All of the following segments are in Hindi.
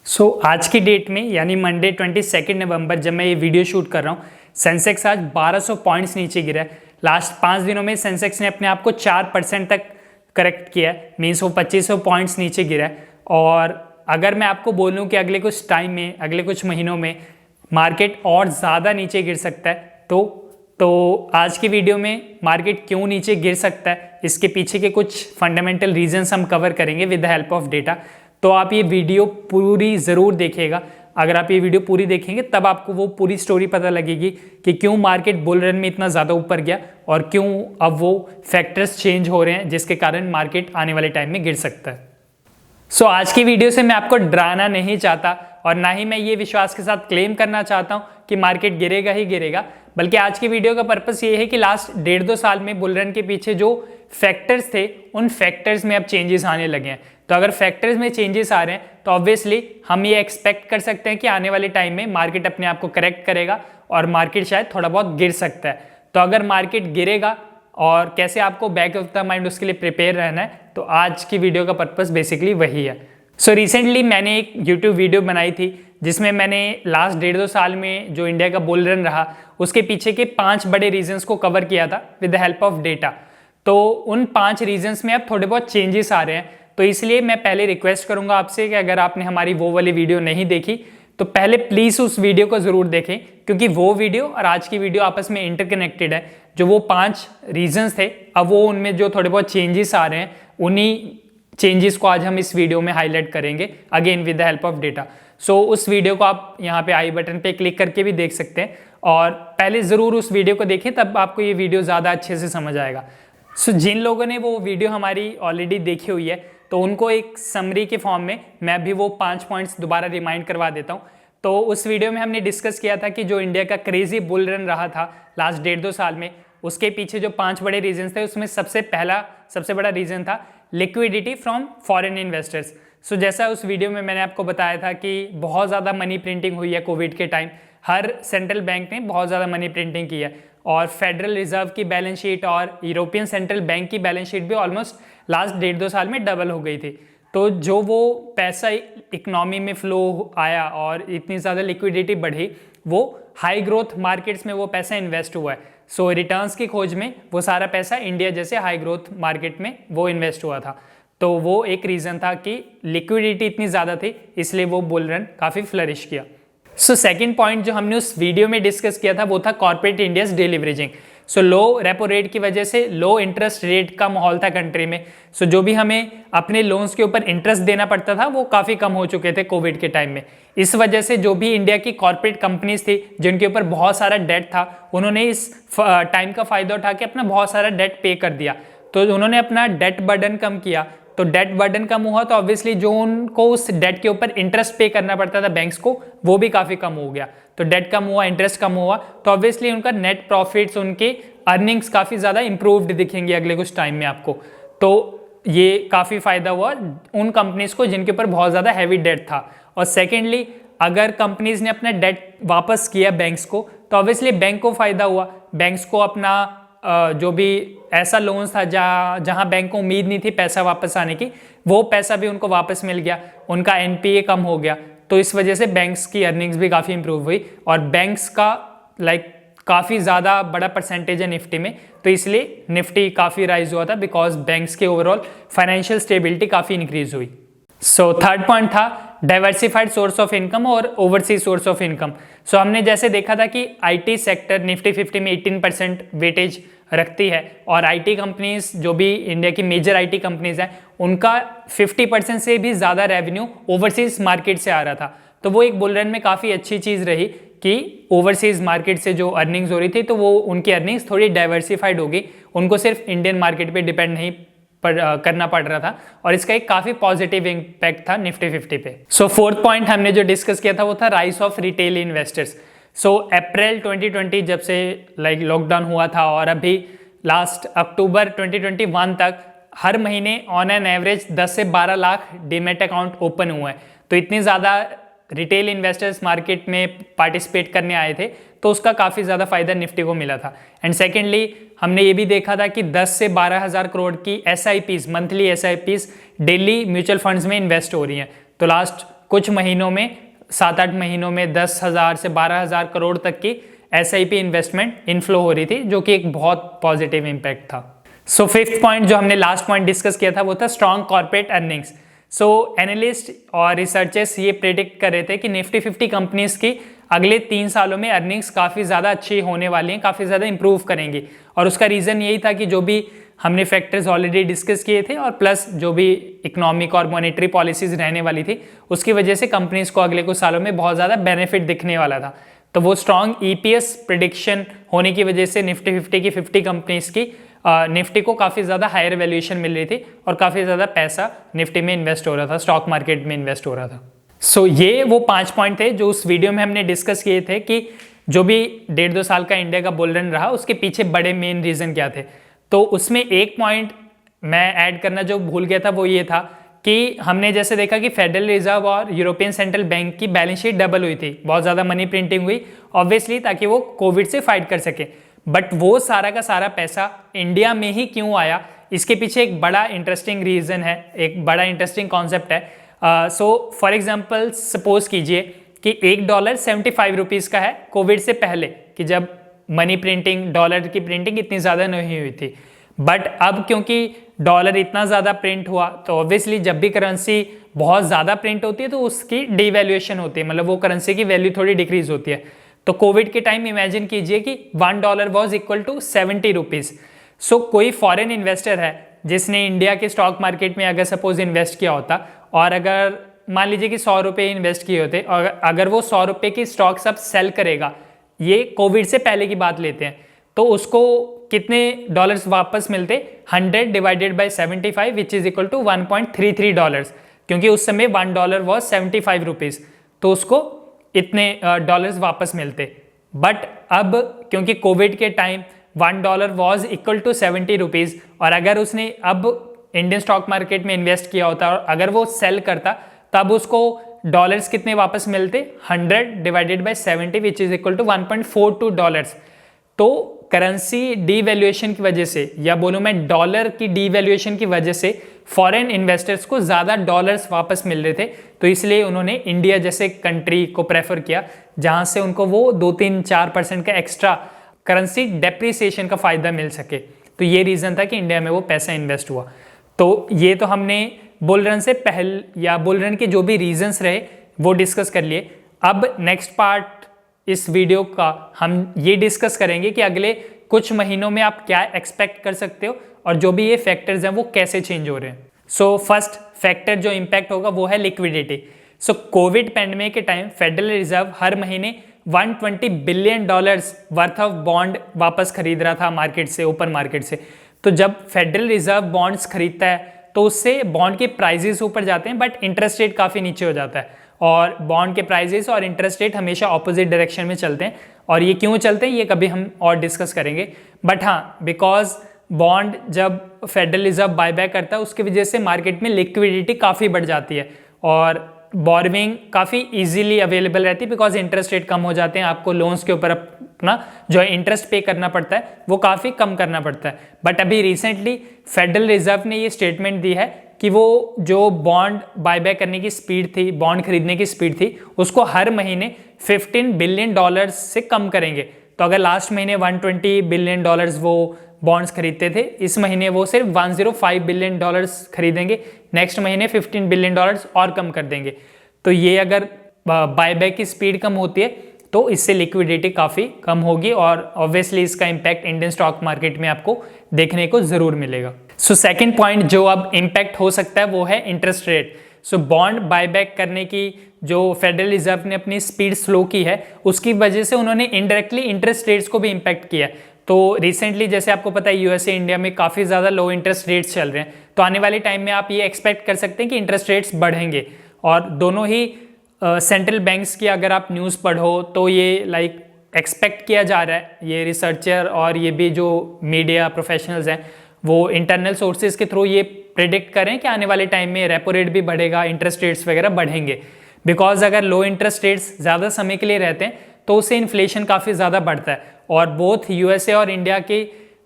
आज की डेट में यानी मंडे 22 नवंबर जब मैं ये वीडियो शूट कर रहा हूँ, सेंसेक्स आज 1200 पॉइंट्स नीचे गिरा है। लास्ट 5 दिनों में सेंसेक्स ने अपने आप को 4% तक करेक्ट किया है, मीन्स वो 2500 पॉइंट्स नीचे गिरा है। और अगर मैं आपको बोलूँ कि अगले कुछ टाइम में, अगले कुछ महीनों में मार्केट और ज़्यादा नीचे गिर सकता है, तो आज की वीडियो में मार्केट क्यों नीचे गिर सकता है, इसके पीछे के कुछ फंडामेंटल रीजंस हम कवर करेंगे with the help of data. तो आप ये वीडियो पूरी ज़रूर देखिएगा। अगर आप ये वीडियो पूरी देखेंगे तब आपको वो पूरी स्टोरी पता लगेगी कि क्यों मार्केट बुल रन में इतना ज़्यादा ऊपर गया और क्यों अब वो फैक्टर्स चेंज हो रहे हैं जिसके कारण मार्केट आने वाले टाइम में गिर सकता है। आज की वीडियो से मैं आपको डराना नहीं चाहता और ना ही मैं ये विश्वास के साथ क्लेम करना चाहता हूँ कि मार्केट गिरेगा ही गिरेगा, बल्कि आज की वीडियो का पर्पस ये है कि लास्ट 1.5-2 साल में बुल रन के पीछे जो फैक्टर्स थे उन फैक्टर्स में अब चेंजेस आने लगे हैं। तो अगर फैक्टर्स में चेंजेस आ रहे हैं तो ऑब्वियसली हम ये एक्सपेक्ट कर सकते हैं कि आने वाले टाइम में मार्केट अपने आप को करेक्ट करेगा और मार्केट शायद थोड़ा बहुत गिर सकता है। तो अगर मार्केट गिरेगा और कैसे आपको बैक ऑफ द माइंड उसके लिए प्रिपेयर रहना है, तो आज की वीडियो का पर्पस बेसिकली वही है। रिसेंटली मैंने एक यूट्यूब वीडियो बनाई थी जिसमें मैंने लास्ट 1.5-2 साल में जो इंडिया का बुल रन रहा उसके पीछे के 5 बड़े रीजंस को कवर किया था with the help of data. तो उन 5 रीजंस में अब थोड़े बहुत चेंजेस आ रहे हैं, तो इसलिए मैं पहले रिक्वेस्ट करूंगा आपसे कि अगर आपने हमारी वो वाली वीडियो नहीं देखी तो पहले प्लीज़ उस वीडियो को ज़रूर देखें, क्योंकि वो वीडियो और आज की वीडियो आपस में इंटरकनेक्टेड है। जो वो 5 रीजंस थे, अब वो उनमें जो थोड़े बहुत चेंजेस आ रहे हैं उन्हीं चेंजेस को आज हम इस वीडियो में हाईलाइट करेंगे, again with the help of data. उस वीडियो को आप यहाँ पे आई बटन पे क्लिक करके भी देख सकते हैं और पहले ज़रूर उस वीडियो को देखें, तब आपको ये वीडियो ज़्यादा अच्छे से समझ आएगा। जिन लोगों ने वो वीडियो हमारी ऑलरेडी देखी हुई है तो उनको एक समरी के फॉर्म में मैं अभी वो 5 पॉइंट्स दोबारा रिमाइंड करवा देता हूँ। तो उस वीडियो में हमने डिस्कस किया था कि जो इंडिया का क्रेजी बुल रन रहा था लास्ट 1.5-2 साल में, उसके पीछे जो 5 बड़े रीजन थे उसमें सबसे बड़ा रीजन था लिक्विडिटी फ्रॉम फॉरेन इन्वेस्टर्स। जैसा उस वीडियो में मैंने आपको बताया था कि बहुत ज़्यादा मनी प्रिंटिंग हुई है कोविड के टाइम, हर सेंट्रल बैंक ने बहुत ज़्यादा मनी प्रिंटिंग की है और फेडरल रिजर्व की बैलेंस शीट और यूरोपियन सेंट्रल बैंक की बैलेंस शीट भी ऑलमोस्ट लास्ट 1.5-2 साल में डबल हो गई थी। तो जो वो पैसा इकोनॉमी में फ्लो आया और इतनी ज़्यादा लिक्विडिटी बढ़ी, वो हाई ग्रोथ मार्केट्स में वो पैसा इन्वेस्ट हुआ है। रिटर्न्स की खोज में वो सारा पैसा इंडिया जैसे हाई ग्रोथ मार्केट में वो इन्वेस्ट हुआ था। तो वो एक रीज़न था कि लिक्विडिटी इतनी ज़्यादा थी, इसलिए वो बुल रन काफ़ी फ्लरिश किया। सेकेंड पॉइंट जो हमने उस वीडियो में डिस्कस किया था वो था कॉर्पोरेट इंडियाज डिलीवरेजिंग। लो रेपो रेट की वजह से लो इंटरेस्ट रेट का माहौल था कंट्री में। जो भी हमें अपने लोन्स के ऊपर इंटरेस्ट देना पड़ता था वो काफ़ी कम हो चुके थे कोविड के टाइम में। इस वजह से जो भी इंडिया की कॉर्पोरेट कंपनीज थी जिनके ऊपर बहुत सारा डेट था, उन्होंने इस टाइम का फ़ायदा उठा के अपना बहुत सारा डेट पे कर दिया। तो उन्होंने अपना डेट बर्डन कम किया। तो डेट बर्डन कम हुआ तो ऑब्वियसली जो उनको उस डेट के ऊपर इंटरेस्ट पे करना पड़ता था बैंक्स को, वो भी काफ़ी कम हो गया। तो डेट कम हुआ, इंटरेस्ट कम हुआ, तो ऑब्वियसली उनका नेट प्रॉफिट्स, उनके अर्निंग्स काफ़ी ज़्यादा इंप्रूव्ड दिखेंगे अगले कुछ टाइम में आपको। तो ये काफ़ी फ़ायदा हुआ उन कंपनीज को जिनके ऊपर बहुत ज़्यादा हैवी डेट था। और सेकेंडली, अगर कंपनीज ने अपना डेट वापस किया बैंक्स को तो ऑब्वियसली बैंक को फ़ायदा हुआ। बैंक्स को अपना जो भी ऐसा लोन्स था जहाँ बैंक को उम्मीद नहीं थी पैसा वापस आने की, वो पैसा भी उनको वापस मिल गया, उनका एनपीए कम हो गया। तो इस वजह से बैंक्स की अर्निंग्स भी काफ़ी इंप्रूव हुई और बैंक्स का काफ़ी ज़्यादा बड़ा परसेंटेज है निफ्टी में, तो इसलिए निफ्टी काफ़ी राइज हुआ था बिकॉज बैंक्स के ओवरऑल फाइनेंशियल स्टेबिलिटी काफ़ी इंक्रीज हुई। थर्ड पॉइंट था डाइवर्सिफाइड सोर्स ऑफ इनकम और ओवरसीज सोर्स ऑफ इनकम। हमने जैसे देखा था कि आईटी सेक्टर निफ्टी 50 में 18% वेटेज रखती है और आईटी कंपनीज जो भी इंडिया की मेजर आईटी कंपनीज हैं उनका 50% से भी ज़्यादा रेवेन्यू ओवरसीज मार्केट से आ रहा था। तो वो एक बुल रन में काफ़ी अच्छी चीज़ रही कि ओवरसीज मार्केट से जो अर्निंग्स हो रही थी तो वो उनकी अर्निंग्स थोड़ी डाइवर्सिफाइड होगी, उनको सिर्फ इंडियन मार्केट पे डिपेंड नहीं करना पड़ रहा था और इसका एक काफ़ी पॉजिटिव इम्पैक्ट था निफ्टी 50 पे। फोर्थ पॉइंट हमने जो डिस्कस किया था वो था राइज ऑफ रिटेल इन्वेस्टर्स। अप्रैल 2020 जब से लॉकडाउन हुआ था और अभी लास्ट अक्टूबर 2021 तक हर महीने ऑन एन एवरेज 10 से 12 लाख डीमैट अकाउंट ओपन हुए हैं। तो इतनी ज़्यादा रिटेल इन्वेस्टर्स मार्केट में पार्टिसिपेट करने आए थे तो उसका काफ़ी ज़्यादा फायदा निफ्टी को मिला था। एंड सेकेंडली, हमने ये भी देखा था कि 10 से 12 हज़ार करोड़ की SIPs, monthly SIPs daily mutual funds में इन्वेस्ट हो रही हैं। तो लास्ट कुछ महीनों में 7-8 महीनों में 10,000 से 12,000 करोड़ तक की SIP इन्वेस्टमेंट इनफ्लो हो रही थी, जो कि एक बहुत पॉजिटिव इम्पैक्ट था। सो फिफ्थ पॉइंट जो हमने लास्ट पॉइंट डिस्कस किया था वो था स्ट्रॉन्ग कॉर्पोरेट अर्निंग्स। सो एनालिस्ट और रिसर्चर्स ये प्रेडिक्ट कर रहे थे कि निफ्टी 50 कंपनीज की अगले 3 सालों में अर्निंग्स काफ़ी ज़्यादा अच्छी होने वाली हैं, काफ़ी ज़्यादा इंप्रूव करेंगी। और उसका रीज़न यही था कि जो भी हमने फैक्टर्स ऑलरेडी डिस्कस किए थे और प्लस जो भी इकोनॉमिक और मॉनेटरी पॉलिसीज रहने वाली थी उसकी वजह से कंपनीज को अगले कुछ सालों में बहुत ज़्यादा बेनिफिट दिखने वाला था। तो वो स्ट्रॉन्ग EPS प्रिडिक्शन होने की वजह से निफ्टी 50 की 50 कंपनीज की निफ्टी को काफ़ी ज़्यादा हायर वैल्यूएशन मिल रही थी और काफ़ी ज़्यादा पैसा निफ्टी में इन्वेस्ट हो रहा था, स्टॉक मार्केट में इन्वेस्ट हो रहा था। सो ये वो 5 पॉइंट थे जो उस वीडियो में हमने डिस्कस किए थे कि जो भी 1.5-2 साल का इंडिया का बुल रन रहा उसके पीछे बड़े मेन रीज़न क्या थे। तो उसमें एक पॉइंट मैं ऐड करना जो भूल गया था वो ये था कि हमने जैसे देखा कि फेडरल रिजर्व और यूरोपियन सेंट्रल बैंक की बैलेंस शीट डबल हुई थी, बहुत ज़्यादा मनी प्रिंटिंग हुई ऑब्वियसली ताकि वो कोविड से फाइट कर सके। बट वो सारा का सारा पैसा इंडिया में ही क्यों आया, इसके पीछे एक बड़ा इंटरेस्टिंग रीज़न है, एक बड़ा इंटरेस्टिंग कॉन्सेप्ट है। सो फॉर एग्जाम्पल सपोज कीजिए कि $1 75 रुपीज़ का है कोविड से पहले, कि जब मनी प्रिंटिंग डॉलर की प्रिंटिंग इतनी ज़्यादा नहीं हुई थी। बट अब क्योंकि डॉलर इतना ज़्यादा प्रिंट हुआ तो ऑब्वियसली जब भी करेंसी बहुत ज़्यादा प्रिंट होती है तो उसकी डिवैल्यूएशन होती है, मतलब वो करेंसी की वैल्यू थोड़ी डिक्रीज होती है। तो कोविड के टाइम इमेजिन कीजिए कि $1 वॉज इक्वल टू 70 रुपीज़। सो कोई फॉरेन इन्वेस्टर है जिसने इंडिया के स्टॉक मार्केट में अगर सपोज इन्वेस्ट किया होता और अगर मान लीजिए कि 100 रुपये इन्वेस्ट किए होते और अगर वो 100 रुपये की स्टॉक्स अब सेल करेगा, ये कोविड से पहले की बात लेते हैं, तो उसको कितने डॉलर्स वापस मिलते? 100 divided by 75 which is equal to $1.33, क्योंकि उस समय $1 वॉज 75 रुपीज़, तो उसको इतने डॉलर्स वापस मिलते। बट अब क्योंकि कोविड के time $1 was equal to 70 rupees और अगर उसने अब इंडियन स्टॉक मार्केट में इन्वेस्ट किया होता और अगर वो सेल करता तब उसको डॉलर्स कितने वापस मिलते? 100 divided by 70 which is equal to $1.42। तो करेंसी डीवैल्यूएशन की वजह से, या बोलूँ मैं डॉलर की डीवैल्यूएशन की वजह से फॉरेन इन्वेस्टर्स को ज़्यादा डॉलर्स वापस मिल रहे थे, तो इसलिए उन्होंने इंडिया जैसे कंट्री को प्रेफर किया जहाँ से उनको वो 2-3-4% का एक्स्ट्रा करेंसी डेप्रिसिएशन का फ़ायदा मिल सके। तो ये रीज़न था कि इंडिया में वो पैसा इन्वेस्ट हुआ। तो ये तो हमने बुल रन से पहले या बुल रन के जो भी रीजंस रहे वो डिस्कस कर लिए। अब नेक्स्ट पार्ट इस वीडियो का हम ये डिस्कस करेंगे कि अगले कुछ महीनों में आप क्या एक्सपेक्ट कर सकते हो और जो भी ये फैक्टर्स हैं वो कैसे चेंज हो रहे हैं। सो फर्स्ट फैक्टर जो इम्पैक्ट होगा वो है लिक्विडिटी। सो कोविड पैंडेमिक के टाइम फेडरल रिजर्व हर महीने $120 बिलियन वर्थ ऑफ बॉन्ड वापस खरीद रहा था मार्केट से, ओपन मार्केट से। तो जब फेडरल रिजर्व बॉन्ड्स खरीदता है तो उससे बॉन्ड के प्राइजेस ऊपर जाते हैं बट इंटरेस्ट रेट काफ़ी नीचे हो जाता है, और बॉन्ड के प्राइजेस और इंटरेस्ट रेट हमेशा ऑपोजिट डायरेक्शन में चलते हैं। और ये क्यों चलते हैं ये कभी हम और डिस्कस करेंगे। बट हाँ, बिकॉज बॉन्ड जब फेडरल रिजर्व बायबैक करता है उसकी वजह से मार्केट में लिक्विडिटी काफ़ी बढ़ जाती है और बॉर्विंग काफ़ी इजीली अवेलेबल रहती है, बिकॉज इंटरेस्ट रेट कम हो जाते हैं, आपको लोन्स के ऊपर अपना जो इंटरेस्ट पे करना पड़ता है वो काफ़ी कम करना पड़ता है। बट अभी रिसेंटली फेडरल रिजर्व ने ये स्टेटमेंट दी है कि वो जो बॉन्ड बायबैक करने की स्पीड थी, बॉन्ड खरीदने की स्पीड थी, उसको हर महीने $15 बिलियन से कम करेंगे। तो अगर लास्ट महीने $120 बिलियन वो बॉन्ड्स खरीदते थे, इस महीने वो सिर्फ $105 बिलियन खरीदेंगे, नेक्स्ट महीने $15 बिलियन और कम कर देंगे। तो ये अगर बायबैक की स्पीड कम होती है तो इससे लिक्विडिटी काफ़ी कम होगी और ऑब्वियसली इसका इम्पैक्ट इंडियन स्टॉक मार्केट में आपको देखने को ज़रूर मिलेगा। सो सेकंड पॉइंट जो अब इम्पैक्ट हो सकता है वो है interest rate. So bond buyback करने की जो फेडरल रिजर्व ने अपनी स्पीड स्लो की है उसकी वजह से उन्होंने इनडायरेक्टली इंटरेस्ट रेट्स को भी इम्पैक्ट किया है। तो रिसेंटली जैसे आपको पता है यूएसए इंडिया में काफ़ी ज़्यादा लो इंटरेस्ट रेट्स चल रहे हैं, तो आने वाले टाइम में आप ये एक्सपेक्ट कर सकते हैं कि इंटरेस्ट रेट्स बढ़ेंगे। और दोनों ही सेंट्रल बैंक्स की अगर आप न्यूज़ पढ़ो तो ये एक्सपेक्ट किया जा रहा है, ये रिसर्चर और ये भी जो मीडिया प्रोफेशनल्स हैं वो इंटरनल सोर्सेज के थ्रू ये प्रेडिक्ट करें कि आने वाले टाइम में रेपो रेट भी बढ़ेगा, इंटरेस्ट रेट्स वगैरह बढ़ेंगे। बिकॉज अगर लो इंटरेस्ट रेट्स ज़्यादा समय के लिए रहते हैं तो उससे इन्फ्लेशन काफ़ी ज़्यादा बढ़ता है, और बोथ यूएसए और इंडिया की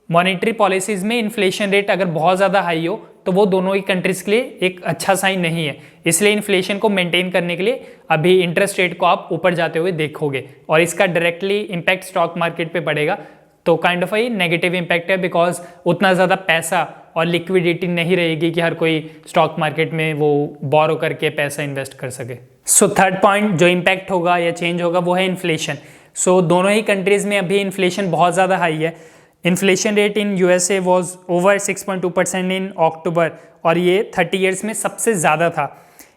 मॉनेटरी पॉलिसीज़ में इन्फ्लेशन रेट अगर बहुत ज़्यादा हाई हो तो वो दोनों ही कंट्रीज के लिए एक अच्छा साइन नहीं है। इसलिए इन्फ्लेशन को मेंटेन करने के लिए अभी इंटरेस्ट रेट को आप ऊपर जाते हुए देखोगे और इसका डायरेक्टली इम्पैक्ट स्टॉक मार्केट पे पड़ेगा। तो काइंड ऑफ ये नेगेटिव इम्पैक्ट है, बिकॉज उतना ज़्यादा पैसा और लिक्विडिटी नहीं रहेगी कि हर कोई स्टॉक मार्केट में वो बोरो करके पैसा इन्वेस्ट कर सके। सो थर्ड पॉइंट जो इम्पैक्ट होगा या चेंज होगा वो है इन्फ्लेशन। सो दोनों ही कंट्रीज़ में अभी इन्फ्लेशन बहुत ज़्यादा हाई है। Inflation rate in USA was over 6.2% इन अक्टूबर और ये 30 ईयर्स में सबसे ज़्यादा था।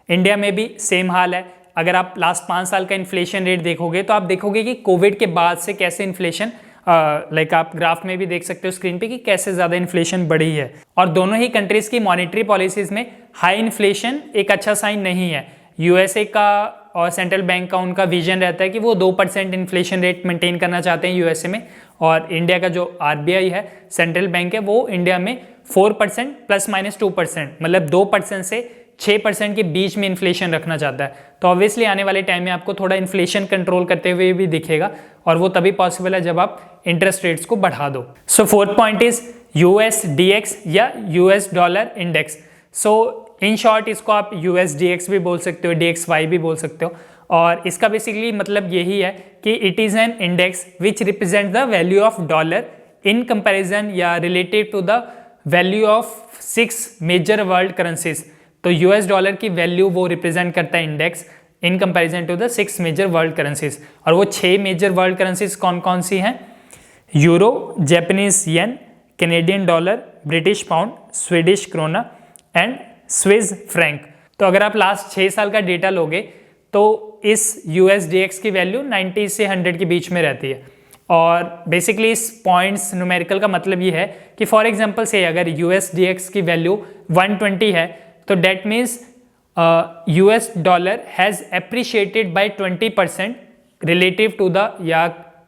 इंडिया में भी सेम हाल है। अगर आप लास्ट 5 साल का इन्फ्लेशन रेट देखोगे तो आप देखोगे कि कोविड के बाद से कैसे इन्फ्लेशन लाइक आप ग्राफ में भी देख सकते हो स्क्रीन पे कि कैसे ज़्यादा इन्फ्लेशन बढ़ी है। और दोनों ही कंट्रीज़ की मॉनेटरी पॉलिसीज़ में हाई इन्फ्लेशन एक अच्छा साइन नहीं है। यूएसए का और सेंट्रल बैंक का उनका विजन रहता है कि वो 2% इन्फ्लेशन रेट मेंटेन करना चाहते हैं यूएसए में, और इंडिया का जो आरबीआई है सेंट्रल बैंक है वो इंडिया में 4% ±2%, मतलब 2% से 6% के बीच में इन्फ्लेशन रखना चाहता है। तो ऑब्वियसली आने वाले टाइम में आपको थोड़ा इन्फ्लेशन कंट्रोल करते हुए भी दिखेगा, और वो तभी पॉसिबल है जब आप इंटरेस्ट रेट्स को बढ़ा दो। सो फोर्थ पॉइंट इज USDX या US dollar index. So in short इसको आप USDX भी बोल सकते हो, DXY भी बोल सकते हो, और इसका बेसिकली मतलब यही है कि it is an index which represent the value of dollar in comparison या related to the value of 6 major world currencies. तो यूएस डॉलर की वैल्यू वो रिप्रेजेंट करता है index in comparison to the 6 major world currencies. और वो 6 मेजर वर्ल्ड करेंसीज कौन कौन सी हैं? Euro, Japanese yen, Canadian dollar, British pound, Swedish krona and Swiss franc. तो अगर आप लास्ट 6 साल का डेटा लोगे तो इस USDX की वैल्यू 90 से 100 के बीच में रहती है। और बेसिकली इस पॉइंट्स न्यूमेरिकल का मतलब ये है कि फॉर एग्जांपल से अगर USDX की वैल्यू 120 है तो that means US dollar has appreciated by 20% relative to the या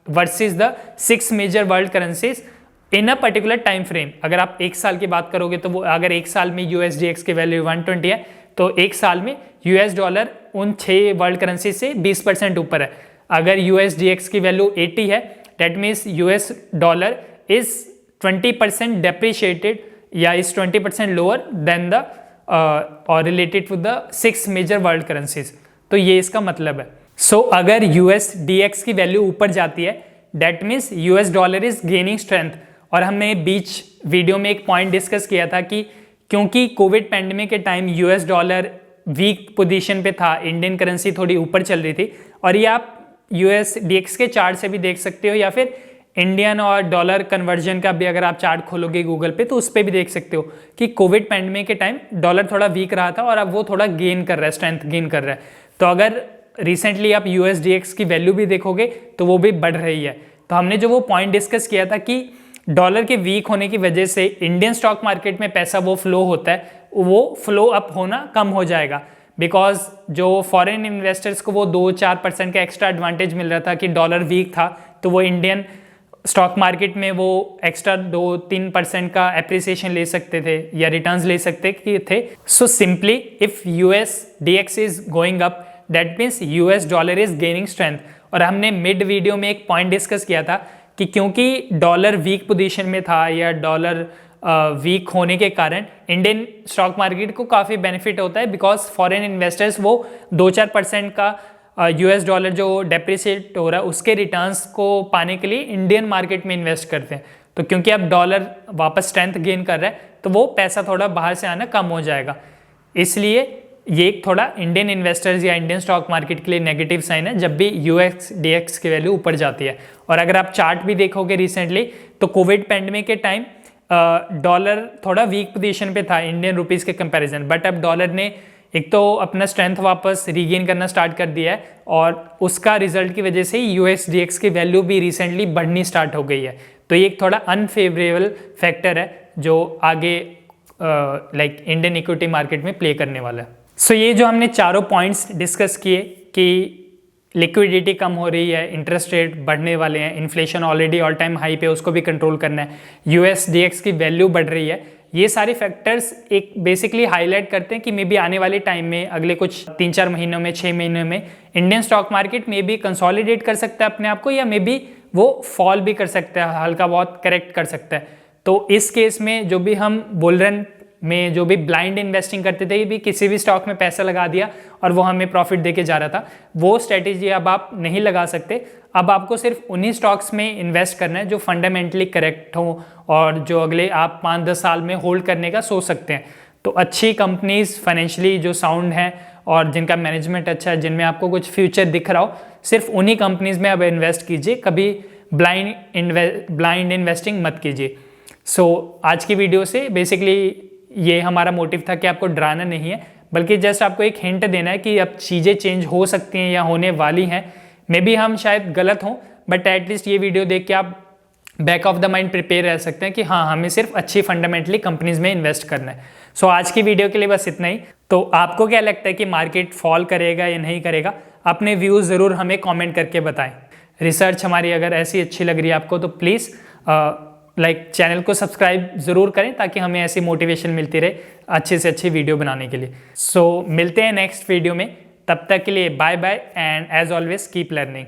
versus the 6 major world currencies in a particular time frame. अगर आप एक साल की बात करोगे तो वो अगर एक साल में USDX की वैल्यू 120 है तो एक साल में US डॉलर उन 6 वर्ल्ड करेंसी से 20% ऊपर है। अगर USDX की वैल्यू 80 है that means US dollar is 20% depreciated या इज 20% लोअर देन द और related to the 6 major world currencies. तो ये इसका मतलब है। सो अगर USDX की वैल्यू ऊपर जाती है that means US dollar is gaining strength. और हमने बीच वीडियो में एक पॉइंट डिस्कस किया था कि क्योंकि कोविड पैंडेमिक के time US dollar weak position पे था, इंडियन करेंसी थोड़ी ऊपर चल रही थी, और ये आप USDX के चार्ट से भी देख सकते हो या फिर इंडियन और डॉलर कन्वर्जन का भी अगर आप चार्ट खोलोगे गूगल पे तो उस पर भी देख सकते हो कि कोविड पैंडेमिक के टाइम डॉलर थोड़ा वीक रहा था और अब वो थोड़ा गेन कर रहा है, स्ट्रेंथ गेन कर रहा है। तो अगर रिसेंटली आप USDX की वैल्यू भी देखोगे तो वो भी बढ़ रही है। तो हमने जो वो पॉइंट डिस्कस किया था कि डॉलर के वीक होने की वजह से इंडियन स्टॉक मार्केट में पैसा वो फ्लो होता है, वो फ्लो अप होना कम हो जाएगा, बिकॉज जो फॉरेन इन्वेस्टर्स को वो 2-4% का एक्स्ट्रा एडवांटेज मिल रहा था कि डॉलर वीक था तो वो इंडियन स्टॉक मार्केट में वो एक्स्ट्रा 2-3% का एप्रिसिएशन ले सकते थे या रिटर्न्स ले सकते थे। So simply if USDX is going up that means US dollar is gaining strength. और हमने मिड वीडियो में एक पॉइंट डिस्कस किया था कि क्योंकि डॉलर वीक पोजीशन में था या डॉलर वीक होने के कारण इंडियन स्टॉक मार्केट को काफ़ी बेनिफिट होता है, बिकॉज फॉरेन इन्वेस्टर्स वो 2-4% का US डॉलर जो डेप्रिसिएट हो रहा है उसके रिटर्न्स को पाने के लिए इंडियन मार्केट में इन्वेस्ट करते हैं। तो क्योंकि अब डॉलर वापस स्ट्रेंथ गेन कर रहा है तो वो पैसा थोड़ा बाहर से आना कम हो जाएगा। इसलिए ये एक थोड़ा इंडियन इन्वेस्टर्स या इंडियन स्टॉक मार्केट के लिए नेगेटिव साइन है जब भी USDX की वैल्यू ऊपर जाती है। और अगर आप चार्ट भी देखोगे रिसेंटली तो कोविड पैंडेमिक के टाइम डॉलर थोड़ा वीक पोजीशन पे था इंडियन रुपीज़ के कंपैरिजन, बट अब डॉलर ने एक तो अपना स्ट्रेंथ वापस रीगेन करना स्टार्ट कर दिया है और उसका रिजल्ट की वजह से USDX की वैल्यू भी रिसेंटली बढ़नी स्टार्ट हो गई है। तो ये एक थोड़ा अनफेवरेबल फैक्टर है जो आगे लाइक इंडियन इक्विटी मार्केट में प्ले करने वाला है। सो ये जो हमने चारों पॉइंट्स डिस्कस किए कि लिक्विडिटी कम हो रही है, इंटरेस्ट रेट बढ़ने वाले हैं, inflation already all time high पे उसको भी कंट्रोल करना है, USDX की वैल्यू बढ़ रही है, ये सारे फैक्टर्स एक बेसिकली हाईलाइट करते हैं कि मे बी आने वाले टाइम में अगले कुछ 3-4 महीनों में 6 महीनों में Indian stock market may be consolidate कर सकता है अपने आप को, या मे बी वो फॉल भी कर सकता है, हल्का बहुत करेक्ट कर सकता है। तो इस केस में जो भी हम बुल रन में जो भी ब्लाइंड इन्वेस्टिंग करते थे, भी किसी भी स्टॉक में पैसा लगा दिया और वो हमें प्रॉफिट देके जा रहा था, वो स्ट्रेटेजी अब आप नहीं लगा सकते। अब आपको सिर्फ उन्हीं स्टॉक्स में इन्वेस्ट करना है जो फंडामेंटली करेक्ट हो और जो अगले आप 5-10 साल में होल्ड करने का सोच सकते हैं। तो अच्छी कंपनीज फाइनेंशियली जो साउंड है और जिनका मैनेजमेंट अच्छा है, जिनमें आपको कुछ फ्यूचर दिख रहा हो, सिर्फ उन्हीं कंपनीज में अब इन्वेस्ट कीजिए, कभी ब्लाइंड इन्वेस्टिंग मत कीजिए। सो आज की वीडियो से बेसिकली ये हमारा मोटिव था कि आपको डराना नहीं है, बल्कि जस्ट आपको एक हिंट देना है कि अब चीज़ें चेंज हो सकती हैं या होने वाली हैं। मे बी हम शायद गलत हों, बट एटलीस्ट ये वीडियो देख के आप back of the mind prepare रह सकते हैं कि हाँ, हमें सिर्फ अच्छी फंडामेंटली कंपनीज में इन्वेस्ट करना है। सो आज की वीडियो के लिए बस इतना ही। तो आपको क्या लगता है कि मार्केट फॉल करेगा या नहीं करेगा? अपने व्यूज़ ज़रूर हमें कमेंट करके बताएं। रिसर्च हमारी अगर ऐसी अच्छी लग रही है आपको तो प्लीज़ चैनल को सब्सक्राइब ज़रूर करें, ताकि हमें ऐसी मोटिवेशन मिलती रहे अच्छे से अच्छी वीडियो बनाने के लिए। सो मिलते हैं नेक्स्ट वीडियो में, तब तक के लिए bye bye and as always keep learning.